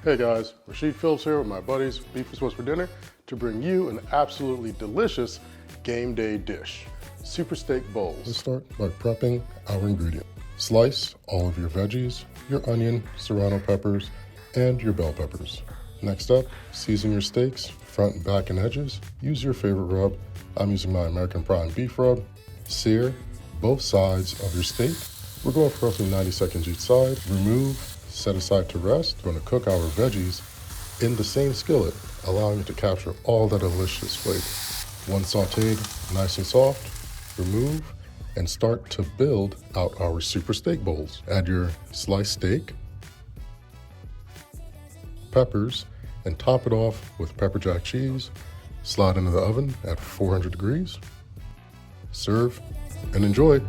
Hey guys, Rashid Phillips here with my buddies Beef is What's for Dinner to bring you an absolutely delicious game day dish, Super Steak Bowls. Let's start by prepping our ingredients. Slice all of your veggies, your onion, serrano peppers, and your bell peppers. Next up, season your steaks, front and back and edges. Use your favorite rub. I'm using my American Prime beef rub. Sear both sides of your steak. We're going for roughly 90 seconds each side. Remove, set aside to rest. We're going to cook our veggies in the same skillet, allowing it to capture all that delicious flavor. Once sauteed, nice and soft, remove and start to build out our super steak bowls. Add your sliced steak, peppers, and top it off with pepper jack cheese. Slide into the oven at 400 degrees. Serve and enjoy.